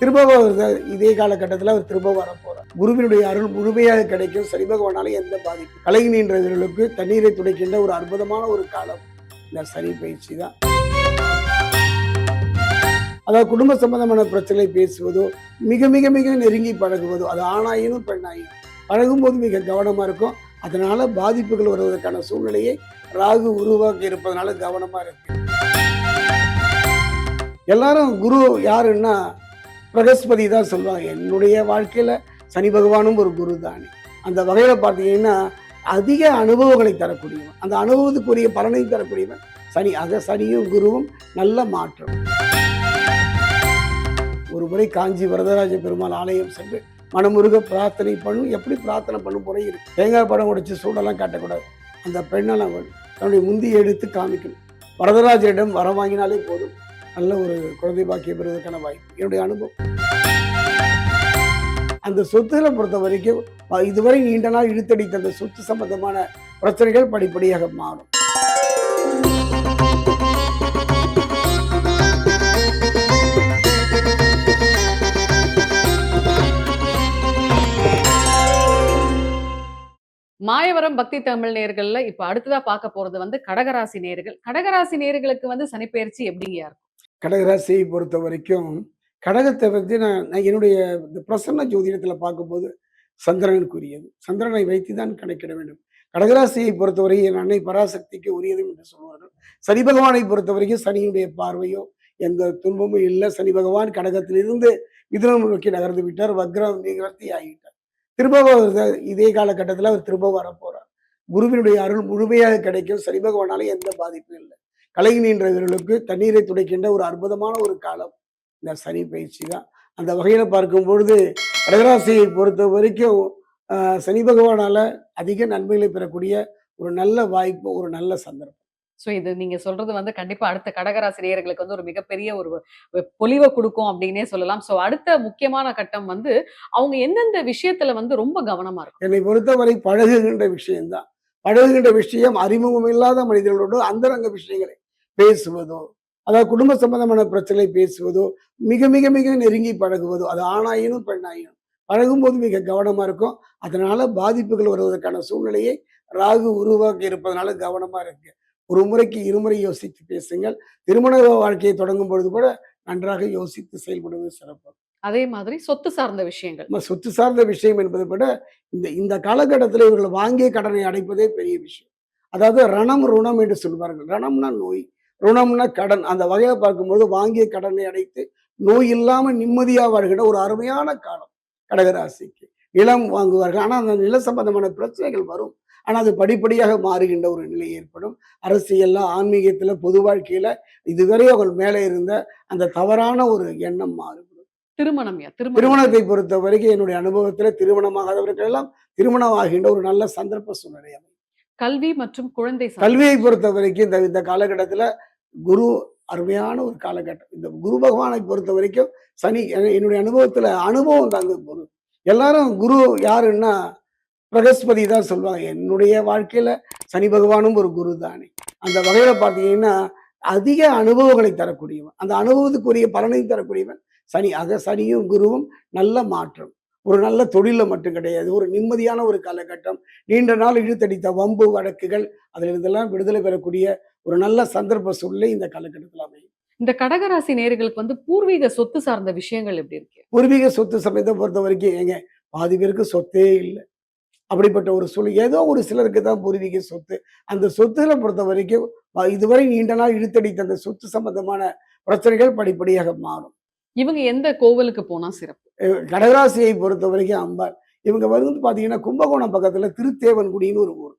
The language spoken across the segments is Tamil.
திரும்ப இதே காலகட்டத்தில் அவர் திரும்ப வரப்போறார். குருவினுடைய அருள் முழுமையாக கிடைக்கும். சனி பகவானால எந்த பாதிப்பு கலங்கி நின்றவர்களுக்கு தண்ணீரை துடைக்கின்ற ஒரு அற்புதமான ஒரு காலம் இந்த சனி பயிற்சி தான். அதாவது குடும்ப சம்பந்தமான பிரச்சனை பேசுவதோ, மிக மிக மிக நெருங்கி பழகுவதோ, அது ஆணாயினும் பெண்ணாயினும் பழகும்போது மிக கவனமா இருக்கும். அதனால பாதிப்புகள் வருவதற்கான சூழ்நிலையை ராகு உருவாக்கி இருப்பதனால கவனமா இருக்கு. எல்லாரும் குரு யாருன்னா பிரகஸ்பதி தான் சொல்லுவாங்க. என்னுடைய வாழ்க்கையில சனி பகவானும் ஒரு குரு தானே. அந்த வகையில பார்த்தீங்கன்னா அதிக அனுபவங்களை தரக்கூடியவன், அந்த அனுபவத்துக்குரிய பலனை தரக்கூடியவன் சனி. ஆக சனியும் குருவும் நல்ல மாற்றம். ஒரு முறை காஞ்சி வரதராஜ பெருமாள் ஆலயம் சென்று மனமுருக பிரார்த்தனை பண்ணும். எப்படி பிரார்த்தனை பண்ணும் முறை இருக்கு. தேங்காய் படம் உடைச்சு சூடெல்லாம் காட்டக்கூடாது. அந்த பெண்ணெல்லாம் தன்னுடைய முந்தியை எடுத்து காமிக்கணும். வரதராஜரிடம் வர வாங்கினாலே போதும், நல்ல ஒரு குழந்தை பாக்கியம் பெறுவதற்கான வாய்ப்பு. என்னுடைய அனுபவம். அந்த சொத்துக்களை பொறுத்த வரைக்கும் இதுவரை நீண்ட நாள் இழுத்தடித்த அந்த சொத்து சம்பந்தமான பிரச்சனைகள் படிப்படியாக மாறும். மாயவரம் பக்தி தமிழ் நேயர்கள்ல இப்ப அடுத்ததா பார்க்க போறது வந்து கடகராசி நேயர்கள். கடகராசி நேயர்களுக்கு வந்து சனிப்பெயர்ச்சி எப்படிங்க இருக்கும்? கடகராசியை பொறுத்த வரைக்கும் கடகத்தை பற்றி நான் என்னுடைய இந்த பிரசன்ன ஜோதிடத்தில் பார்க்கும்போது சந்திரனுக்குரியது. சந்திரனை வைத்து தான் கணக்கிட வேண்டும். கடகராசியை பொறுத்தவரை என் அன்னை பராசக்திக்கு உரியதும் என்று சொல்வார்கள். சனி பகவானை பொறுத்த வரைக்கும் சனியுடைய பார்வையோ எந்த துன்பமும் இல்லை. சனி பகவான் கடகத்திலிருந்து மிதுனம் நோக்கி நகர்ந்து விட்டார். வக்ரம் நிகழ்த்தி ஆகிட்டார். திரும்ப இதே காலகட்டத்தில் அவர் திரும்ப வரப்போறார். குருவினுடைய அருள் முழுமையாக கிடைக்கும். சனி பகவானால எந்த பாதிப்பும் இல்லை. கலங்கி நின்றவர்களுக்கு தண்ணீரை துடைக்கின்ற ஒரு அற்புதமான ஒரு காலம் இந்த சனி பயிற்சி தான். அந்த வகையில பார்க்கும் பொழுது கடகராசியை பொறுத்த வரைக்கும் சனி பகவானால அதிக நன்மைகளை பெறக்கூடிய ஒரு நல்ல வாய்ப்பு, ஒரு நல்ல சந்தர்ப்பம். ஸோ இது நீங்க சொல்றது வந்து கண்டிப்பா அடுத்த கடகராசி நேயர்களுக்கு வந்து ஒரு மிகப்பெரிய ஒரு பொலிவை கொடுக்கும் அப்படின்னே சொல்லலாம். ஸோ அடுத்த முக்கியமான கட்டம் வந்து அவங்க எந்தெந்த விஷயத்துல வந்து ரொம்ப கவனமா இருக்கும். என்னை பொறுத்தவரை பழகுகின்ற விஷயம்தான். பழகுகின்ற விஷயம் அறிமுகம் இல்லாத மனிதர்களோடு அந்தரங்க விஷயங்களை பேசுவதோ, அதாவது குடும்ப சம்பந்தமான பிரச்சனை பேசுவதோ, மிக மிக மிக நெருங்கி பழகுவதோ, அது ஆணாயினும் பெண்ணாயினும் பழகும்போது மிக கவனமா இருக்கும். அதனால பாதிப்புகள் வருவதற்கான சூழ்நிலையை ராகு உருவாக்கி இருப்பதனால கவனமா இருக்கு. ஒரு முறைக்கு இருமுறை யோசித்து பேசுங்கள். திருமண வாழ்க்கையை தொடங்கும் பொழுது கூட நன்றாக யோசித்து செயல்படுவது சிறப்பு. அதே மாதிரி சொத்து சார்ந்த விஷயங்கள். சொத்து சார்ந்த விஷயம் என்பதை விட இந்த காலகட்டத்தில் இவர்கள் வாங்கிய கடனை அடைப்பதே பெரிய விஷயம். அதாவது ரணம் ருணம் என்று சொல்வார்கள். ரணம்னா நோய், ருணம்னா கடன். அந்த வகையை பார்க்கும்போது வாங்கிய கடனை அடைத்து நோய் இல்லாமல் நிம்மதியாக வாழ்கிற ஒரு அருமையான காலம் கடகராசிக்கு. நிலம் வாங்குவார்கள், ஆனால் அந்த நில சம்பந்தமான பிரச்சனைகள் வரும். ஆனால் அது படிப்படியாக மாறுகின்ற ஒரு நிலை ஏற்படும். அரசியல்ல, ஆன்மீகத்துல, பொது வாழ்க்கையில இதுவரை அவர்கள் மேலே இருந்த அந்த தவறான ஒரு எண்ணம் மாறுபடும். திருமணத்தை பொறுத்த வரைக்கும் என்னுடைய அனுபவத்துல திருமணமாகாதவர்கள் எல்லாம் திருமணம் ஆகின்ற ஒரு நல்ல சந்தர்ப்ப சூழ்நிலை அமையும். கல்வி மற்றும் குழந்தை கல்வியை பொறுத்த வரைக்கும் இந்த காலகட்டத்துல குரு அருமையான ஒரு காலகட்டம். இந்த குரு பகவானை பொறுத்த வரைக்கும் சனி என்னுடைய அனுபவத்துல அனுபவம் தாங்க குரு. எல்லாரும் குரு யாருன்னா பிரகஸ்பதி தான் சொல்லுவாங்க. என்னுடைய வாழ்க்கையில சனி பகவானும் ஒரு குரு தானே. அந்த வகையில பார்த்தீங்கன்னா அதிக அனுபவங்களை தரக்கூடியவன், அந்த அனுபவத்துக்குரிய பலனை தரக்கூடியவன் சனி. ஆக சனியும் குருவும் நல்ல மாற்றம். ஒரு நல்ல தொழில மட்டும் கிடையாது, ஒரு நிம்மதியான ஒரு காலகட்டம். நீண்ட நாள் இழுத்தடித்த வம்பு வழக்குகள் அதுல இருந்தெல்லாம் விடுதலை பெறக்கூடிய ஒரு நல்ல சந்தர்ப்ப சூழ்நிலை இந்த காலகட்டத்தில் அமையும். இந்த கடகராசி நேயர்களுக்கு வந்து பூர்வீக சொத்து சார்ந்த விஷயங்கள் எப்படி இருக்கு? பூர்வீக சொத்து சமயத்தை பொறுத்த வரைக்கும் ஏங்க பாதி பேருக்கு சொத்தே இல்லை. அப்படிப்பட்ட ஒரு சூழல். ஏதோ ஒரு சிலருக்கு தான் பூர்வீக சொத்து. அந்த சொத்துக்களை பொறுத்த வரைக்கும் இதுவரை நீண்ட நாள் இழுத்தடித்த அந்த சொத்து சம்பந்தமான பிரச்சனைகள் படிப்படியாக மாறும். இவங்க எந்த கோவிலுக்கு போனா சிறப்பு? கடகராசியை பொறுத்த வரைக்கும் அம்பாள். இவங்க வந்து பாத்தீங்கன்னா கும்பகோணம் பக்கத்துல திருத்தேவன்குடின்னு ஒரு ஊர்.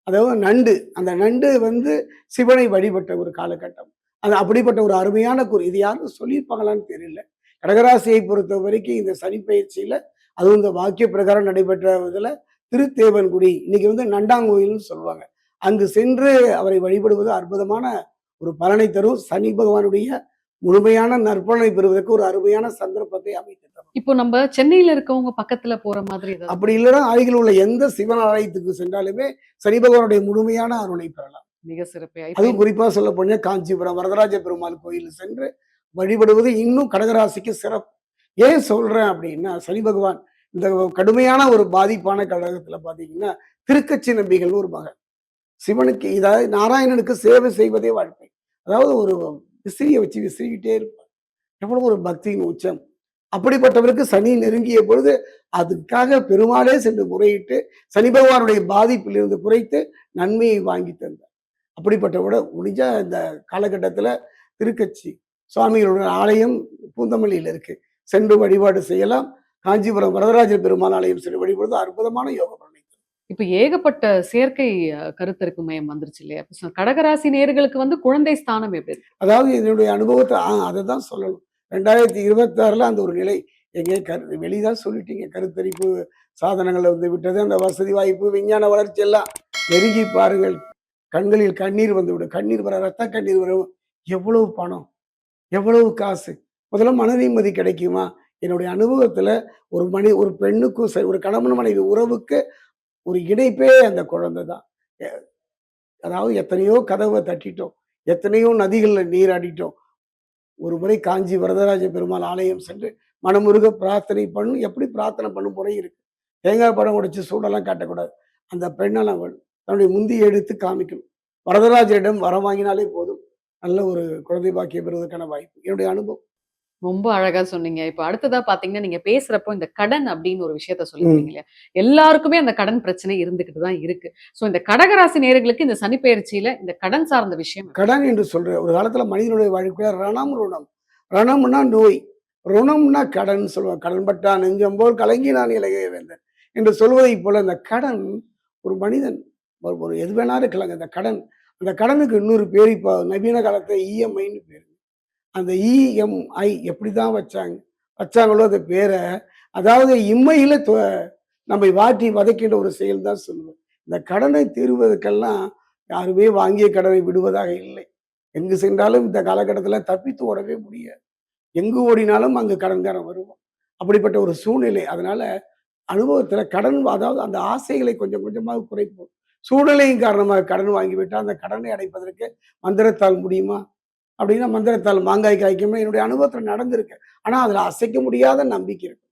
அதாவது நண்டு, அந்த நண்டு வந்து சிவனை வழிபட்ட ஒரு காலகட்டம். அது அப்படிப்பட்ட ஒரு அருமையான கூறு. இது யாரும் சொல்லியிருப்பாங்களான்னு தெரியல. கடகராசியை பொறுத்த வரைக்கும் இந்த சனி பயிற்சியில, அதுவும் இந்த வாக்கிய பிரகாரம் நடைபெற்ற இதுல திருத்தேவன்குடி, இன்னைக்கு வந்து நண்டாங்கோயில்னு சொல்லுவாங்க. அங்கு சென்று அவரை வழிபடுவது அற்புதமான ஒரு பலனை தரும். சனி பகவானுடைய முழுமையான நற்பலனை பெறுவதற்கு ஒரு அருமையான சந்தர்ப்பத்தை அமைத்து தரும். இப்போ நம்ம சென்னையில இருக்கவங்க பக்கத்துல போற மாதிரி அப்படி இல்லைன்னா அருகில் உள்ள எந்த சிவன் ஆலயத்துக்கு சென்றாலுமே சனி பகவானுடைய முழுமையான அருளை பெறலாம். மிக சிறப்பு. அதுவும் குறிப்பா சொல்ல போனா காஞ்சிபுரம் வரதராஜ பெருமாள் கோயில் சென்று வழிபடுவது இன்னும் கடகராசிக்கு சிறப்பு. ஏன் சொல்றேன் அப்படின்னா, சனி பகவான் இந்த கடுமையான ஒரு பாதிப்பான காலகட்டத்துல பார்த்தீங்கன்னா, திருக்கச்சி நம்பிகள்னு ஒரு மகன். சிவனுக்கு இதாவது நாராயணனுக்கு சேவை செய்வதே வாழ்க்கை. அதாவது ஒரு விசிறிய வச்சு விசிறிக்கிட்டே இருப்பார். எவ்வளவு ஒரு பக்தியின் உச்சம். அப்படிப்பட்டவருக்கு சனி நெருங்கிய பொழுது, அதுக்காக பெருமாளே சென்று முறையிட்டு, சனி பகவானுடைய பாதிப்பிலிருந்து குறைத்து நன்மையை வாங்கி தந்தார். அப்படிப்பட்டவரோட முடிஞ்சா இந்த காலகட்டத்தில திருக்கச்சி சுவாமிகளோட ஆலயம் பூந்தமல்லியில இருக்கு. சென்று வழிபாடு செய்யலாம். காஞ்சிபுரம் வரதராஜ பெருமாள் ஆலயம் சென்று வழிபடுவது அற்புதமான யோக பலனை தரும். இப்ப ஏகப்பட்ட சேர்க்கை கருத்தரிப்பு மையம் வந்துருச்சு இல்லையா? இப்ப கடகராசி நேயர்களுக்கு வந்து குழந்தை ஸ்தானம் எப்படி இருக்கு? அதாவது என்னுடைய அனுபவத்த அததான் சொல்லணும். 2026ல அந்த ஒரு நிலை எங்கே வெளிதான் சொல்லிட்டீங்க. கருத்தரிப்பு சாதனங்கள் வந்து விட்டது. அந்த வசதி வாய்ப்பு, விஞ்ஞான வளர்ச்சி எல்லாம் நெருங்கி பாருங்கள். கண்களில் கண்ணீர் வந்துவிடும். கண்ணீர் வர ரத்த கண்ணீர் வரும். எவ்வளவு பணம், எவ்வளவு காசு. முதல்ல மன நிம்மதி கிடைக்குமா? என்னுடைய அனுபவத்துல ஒரு பெண்ணுக்கும் சரி, ஒரு கணவன் மனைவி உறவுக்கு ஒரு இணைப்பே அந்த குழந்தை தான். எ அதாவது எத்தனையோ கதவ தட்டிட்டோம். எத்தனையோ நதிகள்ல நீராடிட்டோம். ஒரு முறை காஞ்சி வரதராஜ பெருமாள் ஆலயம் சென்று மனமுருக பிரார்த்தனை பண்ணும். எப்படி பிரார்த்தனை பண்ணும் முறை இருக்கு. தேங்காய் பழம் உடைச்சு சூடெல்லாம் காட்டக்கூடாது. அந்த பெண்ணெல்லாம் தன்னுடைய முந்தியை எடுத்து காமிக்கணும். வரதராஜரிடம் வரம் வாங்கினாலே போதும். நல்ல ஒரு குழந்தை பாக்கியம் பெறுவதற்கான வாய்ப்பு. என்னுடைய அனுபவம். ரொம்ப அழகா சொன்னீங்க. இப்ப அடுத்ததா பார்த்தீங்கன்னா, நீங்க பேசுறப்போ இந்த கடன் அப்படின்னு ஒரு விஷயத்த சொல்லியிருந்தீங்க ம். இல்லையா? எல்லாருக்குமே அந்த கடன் பிரச்சனை இருந்துகிட்டு தான் இருக்கு. சோ இந்த கடகராசி நேயர்களுக்கு இந்த சனி பெயர்ச்சியில இந்த கடன் சார்ந்த விஷயம் கடன் என்று சொல்ற ஒரு காலத்துல மனிதனுடைய வாழ்க்கையில ரணம், ருணம். ரணம்னா நோய். ருணம்னா கடன் சொல்லுவாங்க. கடன் பட்டான் நெஞ்சம் போல் கலங்கினான் இலங்கையை வேந்தன் என்று சொல்வதைப் போல இந்த கடன் ஒரு மனிதன் ஒரு எது வேணாலும் இருக்கலாங்க. இந்த கடன் அந்த கடனுக்கு இன்னொரு பேர் இப்போ நவீன காலத்துல இஎம்ஐன்னு பேரு. அந்த இஎம்ஐ எப்படிதான் வச்சாங்களோ அந்த பேரை, அதாவது இம்மையில நம்மை வாட்டி வதைக்கின்ற ஒரு செயல் தான் சொல்லுவேன். இந்த கடனை தீர்வதற்கெல்லாம் யாருமே வாங்கிய கடனை விடுவதாக இல்லை. எங்கு சென்றாலும் இந்த காலகட்டத்துல தப்பித்து ஓடவே முடியாது. எங்கு ஓடினாலும் அங்கு கடன்காரன் வருவான். அப்படிப்பட்ட ஒரு சூழ்நிலை. அதனால அனுபவத்துல கடன் அதாவது அந்த ஆசைகளை கொஞ்சம் கொஞ்சமாக குறைப்போம். சூழ்நிலையின் காரணமாக கடன் வாங்கிவிட்டால் அந்த கடனை அடைப்பதற்கு மந்திரத்தால் முடியுமா? அப்படின்னா மந்திரத்தால் மாங்காய் காய்க்கும்னு என்னுடைய அனுபவத்துல நடந்திருக்கு. ஆனா அதுல அசைக்க முடியாத நம்பிக்கை இருக்கு.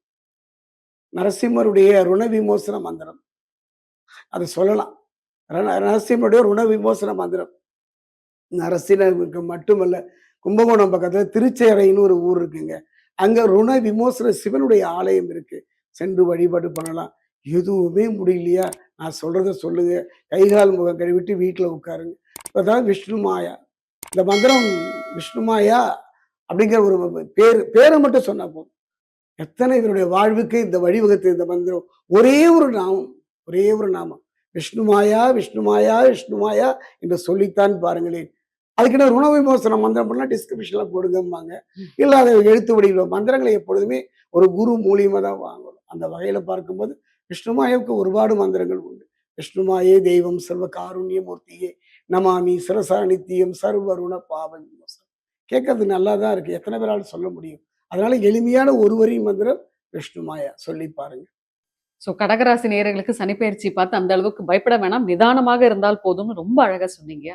நரசிம்மருடைய ருண விமோசன மந்திரம். அத சொல்லலாம். நரசிம்மருடைய ருண விமோசன மந்திரம். நரசிம்மருக்கு மட்டுமல்ல, கும்பகோணம் பக்கத்துல திருச்சேரைன்னு ஒரு ஊர் இருக்குங்க. அங்க ருண விமோசன சிவனுடைய ஆலயம் இருக்கு. சென்று வழிபாடு பண்ணலாம். எதுவுமே முடியலையா? நான் சொல்றத சொல்லுங்க. கை, கால், முகம் கழுவிட்டு வீட்ல உட்காருங்க. அதான் விஷ்ணு மாயா. இந்த மந்திரம் விஷ்ணு மாயா அப்படிங்கிற ஒரு பேரை மட்டும் சொன்னா போதும். எத்தனை இவருடைய வாழ்வுக்கு இந்த வழிவகுத்த இந்த மந்திரம். ஒரே ஒரு நாமம். ஒரே ஒரு நாமம். விஷ்ணு மாயா, விஷ்ணு மாயா, விஷ்ணு மாயா என்று சொல்லித்தான் பாருங்களேன். அதுக்குன்னு ருண விமோசன மந்திரம் பண்ணலாம் டிஸ்கிரிப்ஷன்ல போடுங்கம்பாங்க. இல்ல அதை எழுத்து வடிவில் மந்திரங்களை எப்பொழுதுமே ஒரு குரு மூலியமா தான் வாங்கணும். அந்த வகையில பார்க்கும்போது விஷ்ணுமாயாவுக்கு ஒருபாடு மந்திரங்கள் உண்டு. விஷ்ணுமாயே தெய்வம் சர்வ காருண்ய மூர்த்தியே நமாமி சிரசா நித்தியம் சர்வருண பாவ விமோசனம். கேட்கறது நல்லா தான் இருக்கு. எத்தனை பேரால் சொல்ல முடியும்? அதனால எளிமையான ஒரு வரி மந்திரம் விஷ்ணுமாயா சொல்லி பாருங்க. சோ கடகராசி நேயர்களுக்கு சனி பெயர்ச்சி பார்த்து அந்த அளவுக்கு பயப்பட வேணாம். நிதானமாக இருந்தால் போதும்னு ரொம்ப அழகா சொன்னீங்க.